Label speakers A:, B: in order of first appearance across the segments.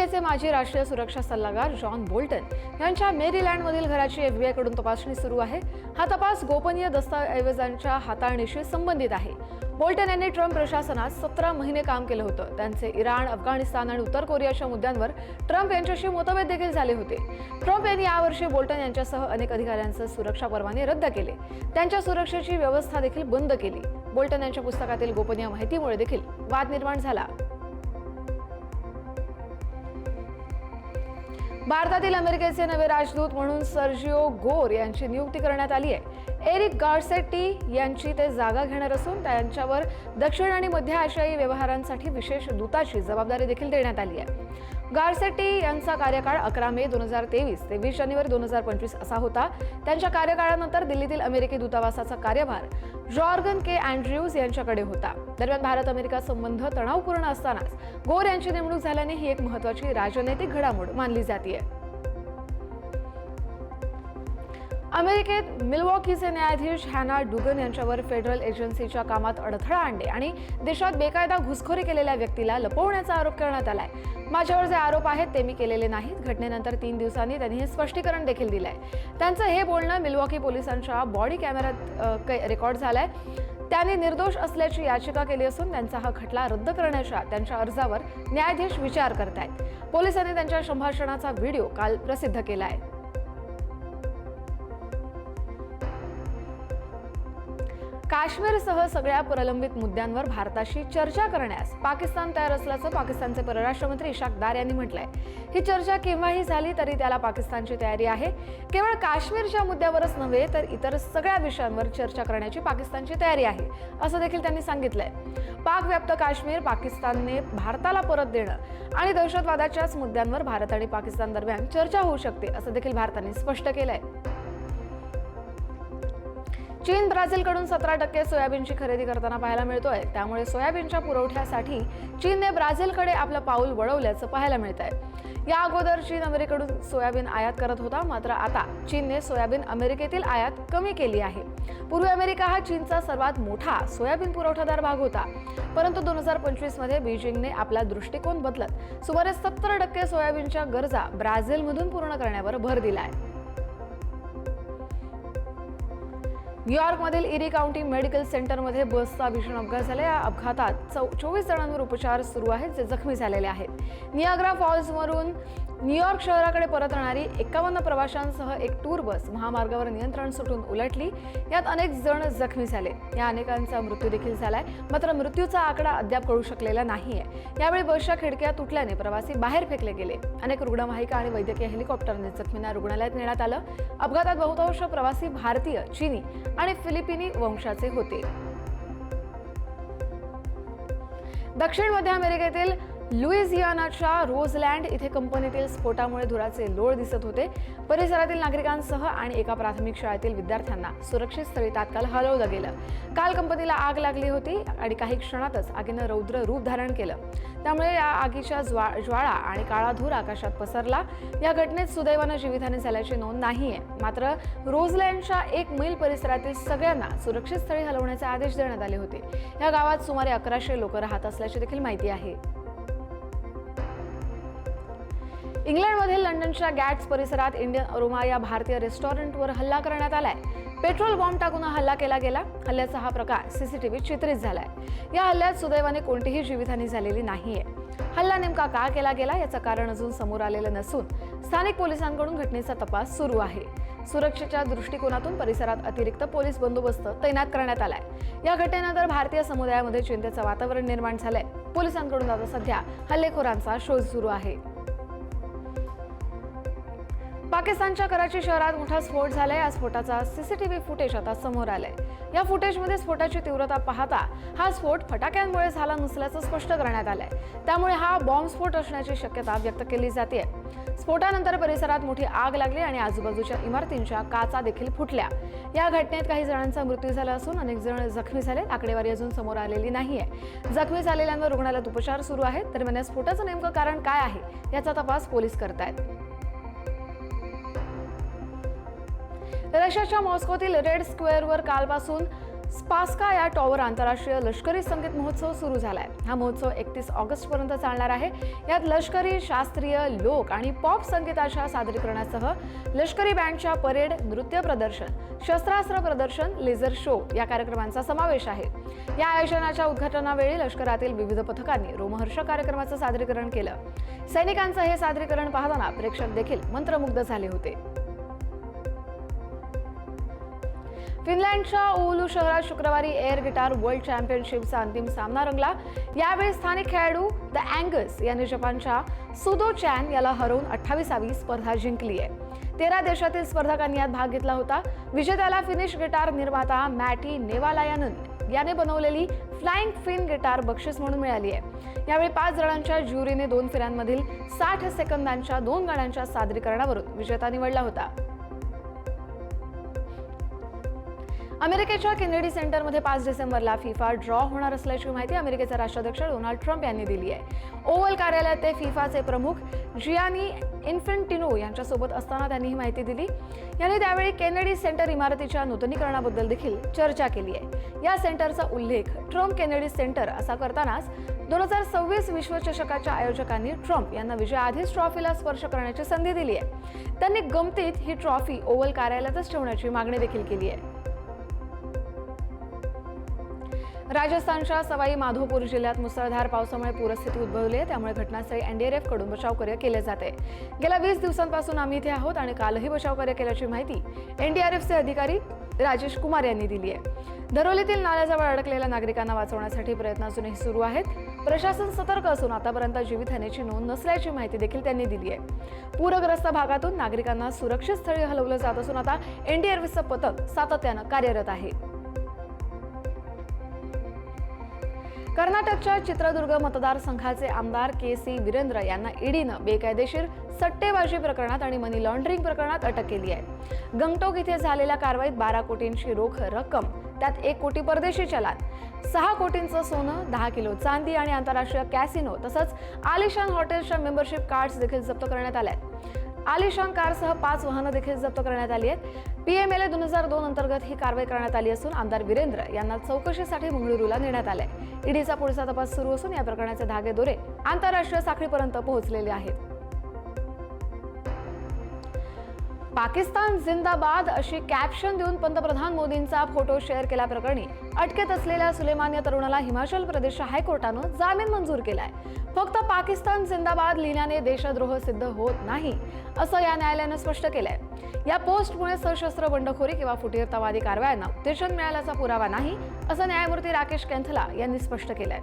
A: अमेरिकेचे माजी राष्ट्रीय सुरक्षा सल्लागार जॉन बोल्टन यांच्या मेरीलँडमधील घराची FBI कडून तपासणी सुरू आहे। हा तपास गोपनीय दस्तऐवजांच्या हाताळणीशी संबंधित आहे। बोल्टन यांनी ट्रम्प प्रशासनात 17 महिने काम केलं होतं। त्यांचे इराण, अफगाणिस्तान आणि उत्तर कोरियाच्या मुद्द्यांवर ट्रम्प यांच्याशी मतभेद देखील झाले होते। ट्रम्प यांनी यावर्षी बोल्टन यांच्यासह अनेक अधिकाऱ्यांचे सुरक्षा परवाने रद्द केले, त्यांच्या सुरक्षेची व्यवस्था देखील बंद केली। बोल्टन यांच्या पुस्तकातील गोपनीय माहितीमुळे देखील वाद निर्माण झाला। भारतातील अमेरिकेचे नवे राजदूत म्हणून सर्जिओ गोर यांची नियुक्ती करण्यात आली आहे। एरिक गार्सेट्टी यांची ते जागा घेणार असून त्यांच्यावर दक्षिण आणि मध्य आशियाई व्यवहारांसाठी विशेष दूताची जबाबदारी देखील देण्यात आली आहे। गार्सेट्टी यांचा कार्यकाळ 11 मे 2023 ते 20 जानेवारी 2025 असा होता। त्यांच्या कार्यकाळानंतर दिल्लीतील अमेरिकी दूतावासाचा कार्यभार जॉर्गन के अँड्र्यूज यांच्याकडे होता। दरम्यान भारत अमेरिका संबंध तणावपूर्ण असतानाच गोर यांची नेमणूक झाल्याने ही एक महत्त्वाची राजनैतिक घडामोड मानली जाते। अमेरिकेत मिल्वॉकीचे न्यायाधीश हॅना डुगन यांच्यावर फेडरल एजन्सीच्या कामात अडथळा आणणे आणि देशात बेकायदा घुसखोरी केलेल्या व्यक्तीला लपवण्याचा आरोप करण्यात आलाय। माझ्यावर जे आरोप आहेत ते मी केलेले नाहीत। घटनेनंतर 3 दिवसांनी त्यांनी हे स्पष्टीकरण देखील दिलंय। त्यांचं हे बोलणं मिल्वॉकी पोलिसांच्या बॉडी कॅमेऱ्यात रेकॉर्ड झालंय। त्यांनी निर्दोष असल्याची याचिका केली असून त्यांचा हा खटला रद्द करण्याच्या त्यांच्या अर्जावर न्यायाधीश विचार करतायत। पोलिसांनी त्यांच्या संभाषणाचा व्हिडिओ काल प्रसिद्ध केलाय। काश्मीरसह सगळ्या प्रलंबित मुद्द्यांवर भारताशी चर्चा करण्यास पाकिस्तान तयार असल्याचं पाकिस्तानचे परराष्ट्र मंत्री इशाक दार यांनी म्हटलंय। ही चर्चा केव्हाही झाली तरी त्याला पाकिस्तानची तयारी आहे। केवळ काश्मीरच्या मुद्द्यावरच नव्हे तर इतर सगळ्या विषयांवर चर्चा करण्याची पाकिस्तानची तयारी आहे, असं देखील त्यांनी सांगितलंय। पाकव्याप्त काश्मीर पाकिस्तानने भारताला परत देणं आणि दहशतवादाच्याच मुद्द्यांवर भारत आणि पाकिस्तान दरम्यान चर्चा होऊ शकते, असं देखील भारताने स्पष्ट केलंय। चीन ब्राझीलकडून 17% सोयाबीनची खरेदी करताना पाहायला मिळतोय। त्यामुळे सोयाबीनच्या पुरवठ्यासाठी चीनने ब्राझीलकडे आपलं पाऊल वळवल्याचं पाहायला मिळतंय। या अगोदर चीन अमेरिकेकडून सोयाबीन आयात करत होता, मात्र आता चीनने सोयाबीन अमेरिकेतील आयात कमी केली आहे। पूर्वी अमेरिका हा चीनचा सर्वात मोठा सोयाबीन पुरवठादार भाग होता, परंतु 2025 मध्ये बीजिंगने आपला दृष्टिकोन बदलत सुमारे 70% सोयाबीनच्या गरजा ब्राझीलमधून पूर्ण करण्यावर भर दिलाय। न्यूयॉर्कमधील इरी काउंटी मेडिकल सेंटरमध्ये बसचा भीषण अपघात झाला। या अपघातात 24 जणांवर उपचार सुरू आहेत, जे जखमी झालेले आहेत। नियाग्रा फॉल्सवरून न्यूयॉर्क शहराकडे परतणारी 51 प्रवाशांसह एक टूर बस महामार्गावर नियंत्रण सुटून उलटली। यात अनेक जण जखमी झाले। या अनेकांचा मृत्यू देखील झालाय, मात्र मृत्यूचा आकडा अद्याप कळू शकलेला नाहीये। यावेळी बसच्या खिडक्या तुटल्याने प्रवासी बाहेर फेकले गेले। अनेक रुग्णवाहिका आणि वैद्यकीय हेलिकॉप्टरने जखमींना रुग्णालयात नेण्यात आलं। अपघातात बहुतांश प्रवासी भारतीय, चीनी आणि फिलिपिनी वंशाचे होते। दक्षिण मध्य अमेरिकेतील लुइझियानाच्या रोजलँड इथे कंपनीतील स्फोटामुळे धुराचे लोळ दिसत होते। परिसरातील नागरिकांसह आणि एका प्राथमिक शाळेतील विद्यार्थ्यांना सुरक्षित स्थळी तात्काळ हलवलं गेलं। काल कंपनीला आग लागली होती आणि काही क्षणातच आगीनं रौद्र रूप धारण केलं। त्यामुळे या आगीच्या ज्वाळा आणि काळा धूर आकाशात पसरला। या घटनेत सुदैवानं जीवितहानी झाल्याची नोंद नाहीये, मात्र रोजलँडच्या 1 मैल परिसरातील सगळ्यांना सुरक्षित स्थळी हलवण्याचे आदेश देण्यात आले होते। या गावात सुमारे 1100 लोक राहत असल्याची देखील माहिती आहे। इंग्लंडमधील लंडनच्या गॅट्स परिसरात इंडियन अरोमा या भारतीय रेस्टॉरंटवर हल्ला करण्यात आलाय। पेट्रोल बॉम्ब टाकून हल्ला केला गेला। हल्ल्याचा हा प्रकार CCTV चित्रित झालाय। या हल्ल्यात सुदैवाने कोणतीही जीवितहानी झालेली नाहीये। हल्ला नेमका का केला गेला याचं कारण अजून समोर आलेलं नसून स्थानिक पोलिसांकडून घटनेचा तपास सुरू आहे। सुरक्षेच्या दृष्टिकोनातून परिसरात अतिरिक्त पोलीस बंदोबस्त तैनात करण्यात आलाय। या घटनेनंतर भारतीय समुदायामध्ये चिंतेचं वातावरण निर्माण झालंय। पोलिसांकडून आता सध्या हल्लेखोरांचा शोध सुरू आहे। पाकिस्तानच्या कराची शहरात मोठा स्फोट झालाय। या स्फोटाचा CCTV फुटेज आता समोर आलाय। या फुटेजमध्ये स्फोटाची तीव्रता पाहता हा स्फोट फटाक्यांमुळे झाला नसल्याचं स्पष्ट करण्यात आलंय। त्यामुळे हा बॉम्बस्फोट असण्याची शक्यता व्यक्त केली जाते। स्फोटानंतर परिसरात मोठी आग लागली आणि आजूबाजूच्या इमारतींच्या काचा देखील फुटल्या। या घटनेत काही जणांचा मृत्यू झाला असून अनेक जण जखमी झाले। आकडेवारी अजून समोर आलेली नाहीये। जखमी झालेल्यांवर रुग्णालयात उपचार सुरू आहेत। दरम्यान या स्फोटाचं नेमकं कारण काय आहे याचा तपास पोलीस करतायत। रशियाच्या मॉस्कोतील रेड स्क्वेअरवर कालपासून स्पास्का या टॉवर आंतरराष्ट्रीय लष्करी संगीत महोत्सव सुरू झालाय. हा महोत्सव 31 ऑगस्ट पर्यंत चालणार आहे. यात लष्करी, शास्त्रीय, लोक आणि पॉप संगीताच्या सादरीकरणासह लष्करी बँडच्या परेड, नृत्य प्रदर्शन, शस्त्रास्त्र प्रदर्शन, लेझर शो या कार्यक्रमांचा समावेश आहे. या आयोजनाच्या उद्घाटनावेळी लष्करातील विविध पथकांनी रोमहर्षक कार्यक्रमाचं सादरीकरण केलं. सैनिकांचं हे सादरीकरण पाहताना प्रेक्षक देखील मंत्रमुग्ध झाले होते. फिनलँडच्या ओलू शहरात शुक्रवारी एअर गिटार वर्ल्ड चॅम्पियनशिपचा अंतिम सामना रंगला. यावेळी स्थानिक खेळाडू द अँगस यांनी जपानच्या सुदो चॅन याला हरवून 28वी स्पर्धा जिंकली आहे. 13 देशातील स्पर्धकांनी यात भाग घेतला होता. विजेत्याला फिनिश गिटार निर्माता मॅटी नेवालायानन याने बनवलेली फ्लाइंग फिन गिटार बक्षीस म्हणून मिळाली आहे. यावेळी 5 जणांच्या ज्युरीने 2 फेऱ्यांमधील 60 सेकंदांच्या 2 गाण्यांच्या सादरीकरणावरून विजेता निवडला होता. अमेरिकेच्या केनेडी सेंटरमध्ये 5 डिसेंबरला फिफा ड्रॉ होणार असल्याची माहिती अमेरिकेचे राष्ट्राध्यक्ष डोनाल्ड ट्रम्प यांनी दिली आहे. ओव्हल कार्यालयात ते फिफाचे प्रमुख जियानी इन्फेंटिनो यांच्यासोबत असताना त्यांनी ही माहिती दिली. यांनी त्यावेळी केनेडी सेंटर इमारतीच्या नूतनीकरणाबद्दल देखील चर्चा केली आहे. या सेंटरचा उल्लेख ट्रम्प केनेडी सेंटर असा करतानाच 2026 विश्वचषकाच्या आयोजकांनी ट्रम्प यांना विजयाआधीच ट्रॉफीला स्पर्श करण्याची संधी दिली आहे. त्यांनी गमतीत ही ट्रॉफी ओव्हल कार्यालयातच ठेवण्याची मागणी देखील केली आहे. राजस्थानच्या सवाई माधोपूर जिल्ह्यात मुसळधार पावसामुळे पूरस्थिती उद्भवली आहे. त्यामुळे घटनास्थळी एनडीआरएफ कडून बचावकार्य केले जाते. गेल्या 20 दिवसांपासून आम्ही इथे आहोत आणि कालही बचावकार्य केल्याची माहिती एनडीआरएफचे अधिकारी राजेश कुमार यांनी दिली आहे. धरोलीतील नाल्याजवळ अडकलेल्या नागरिकांना वाचवण्यासाठी प्रयत्न अजूनही सुरू आहेत. प्रशासन सतर्क असून आतापर्यंत जीवितहानीची नोंद नसल्याची माहिती देखील त्यांनी दिली आहे. पूरग्रस्त भागातून नागरिकांना सुरक्षित स्थळी हलवलं जात असून आता एनडीआरएफचं पथक सातत्यानं कार्यरत आहे. कर्नाटकच्या चित्रदुर्ग मतदारसंघाचे आमदार के.सी. वीरेंद्र यांना ईडीनं बेकायदेशीर सट्टेबाजी प्रकरणात आणि मनी लॉन्ड्रिंग प्रकरणात अटक केली आहे. गंगटोक इथे झालेल्या कारवाईत 12 कोटींची रोख रक्कम, त्यात 1 कोटी परदेशी चलन, 6 कोटींचं सोनं, 10 किलो चांदी आणि आंतरराष्ट्रीय कॅसिनो तसंच आलिशान हॉटेल्सच्या मेंबरशिप कार्ड्स देखील जप्त करण्यात आले आहेत. आलिशान कारसह 5 वाहनं देखील जप्त करण्यात आली आहेत. PMLA 2002 अंतर्गत ही कारवाई करण्यात आली असून आमदार वीरेंद्र यांना चौकशीसाठी मंगळुरूला नेण्यात आलंय. ईडीचा पुढचा तपास सुरू असून या प्रकरणाचे धागेदोरे आंतरराष्ट्रीय साखळीपर्यंत पोहोचलेले आहेत. पाकिस्तान जिंदाबाद अशी कॅप्शन देऊन पंतप्रधान मोदींचा फोटो शेअर केल्याप्रकरणी अटकेत असलेल्या सुलेमान या तरुणाला हिमाचल प्रदेशच्या हायकोर्टानं जामीन मंजूर केलाय. फक्त पाकिस्तान जिंदाबाद लिहिल्याने देशद्रोह सिद्ध होत नाही असं या न्यायालयानं स्पष्ट केलंय. या पोस्टमुळे सशस्त्र बंडखोरी किंवा फुटीरतावादी कारवायांना उत्तेजन मिळाल्याचा पुरावा नाही असं न्यायमूर्ती राकेश कैंथला यांनी स्पष्ट केलंय.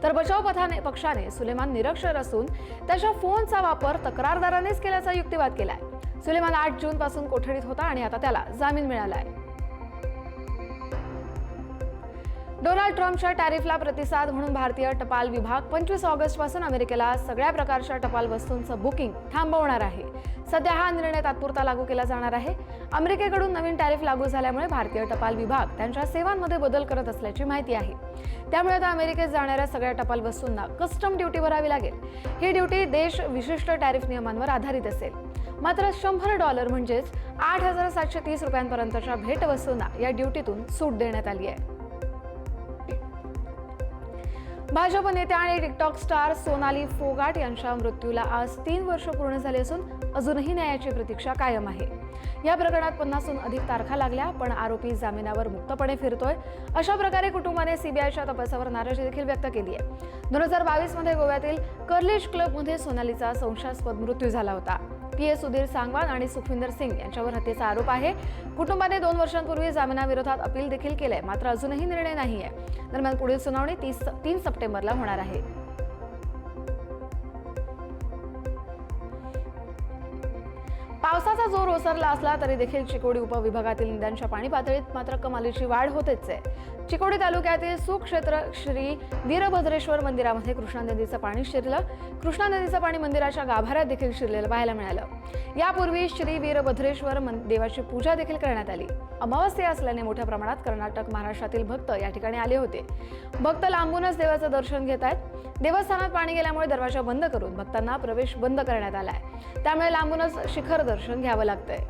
A: तर बचाव पक्षाने सुलेमान निरक्षर असून त्याच्या फोनचा वापर तक्रारदारानेच केल्याचा युक्तिवाद केलाय. सुलेमान 8 जून पासून कोठडीत होता आणि आता त्याला जामीन मिळालाय. डोनाल्ड ट्रम्पच्या टॅरिफला प्रतिसाद म्हणून भारतीय टपाल विभाग 25 ऑगस्ट पासून अमेरिकेला सगळ्या प्रकारच्या टपाल वस्तूंचं बुकिंग थांबवणार आहे. सध्या हा निर्णय तात्पुरता लागू केला जाणार आहे. अमेरिकेकडून नवीन टॅरिफ लागू झाल्यामुळे भारतीय टपाल विभाग त्यांच्या सेवांमध्ये बदल करत असल्याची माहिती आहे. त्यामुळे आता अमेरिकेत जाणाऱ्या सगळ्या टपाल वस्तूंना कस्टम ड्युटी भरावी लागेल. ही ड्युटी देश विशिष्ट टॅरिफ नियमांवर आधारित असेल. मात्र $100 म्हणजेच 8,730 रुपयांपर्यंतच्या भेटवस्तूंना या ड्युटीतून सूट देण्यात आली आहे. भाजप नेत्या आणि टिकटॉक स्टार सोनाली फोगाट यांच्या मृत्यूला आज 3 वर्ष पूर्ण झाली असून अजूनही न्यायाची प्रतीक्षा कायम आहे. या प्रकरणात 50हून अधिक तारखा लागल्या पण आरोपी जामिनावर मुक्तपणे फिरतोय. अशा प्रकारे कुटुंबाने सीबीआयच्या तपासावर नाराजी देखील व्यक्त केली आहे. 2022 मध्ये गोव्यातील कर्लिश क्लबमध्ये सोनालीचा संशयास्पद मृत्यू झाला होता. PA सुधीर सांगवान आणि सुखविंदर सिंग यांच्यावर हत्येचा आरोप आहे. कुटुंबाने 2 वर्षांपूर्वी जामिनाविरोधात अपील देखील केलंय, मात्र अजूनही निर्णय नाहीये. दरम्यान पुढील सुनावणी 3 सप्टेंबरला होणार आहे. पावसाचा जोर ओसरला असला तरी देखील चिकोडी उपविभागातील नद्यांच्या पाणी पातळीत मात्र कमालीची वाढ होतेच आहे. चिकोडी तालुक्यातील सुक्षेत्र श्री वीरभद्रेश्वर मंदिरामध्ये कृष्णा नदीचं पाणी शिरलं. कृष्णा नदीचं पाणी मंदिराच्या गाभाऱ्यात देखील शिरलेलं पाहायला मिळालं. यापूर्वी श्री वीरभद्रेश्वर देवाची पूजा देखील करण्यात आली. अमावस्या असल्याने मोठ्या प्रमाणात कर्नाटक, महाराष्ट्रातील भक्त या ठिकाणी आले होते. भक्त लांबूनच देवाचं दर्शन घेत आहेत. देवस्थानात पाणी गेल्यामुळे दरवाजा बंद करून भक्तांना प्रवेश बंद करण्यात आलाय. त्यामुळे लांबूनच शिखर दर्शन घ्यावं लागतंय.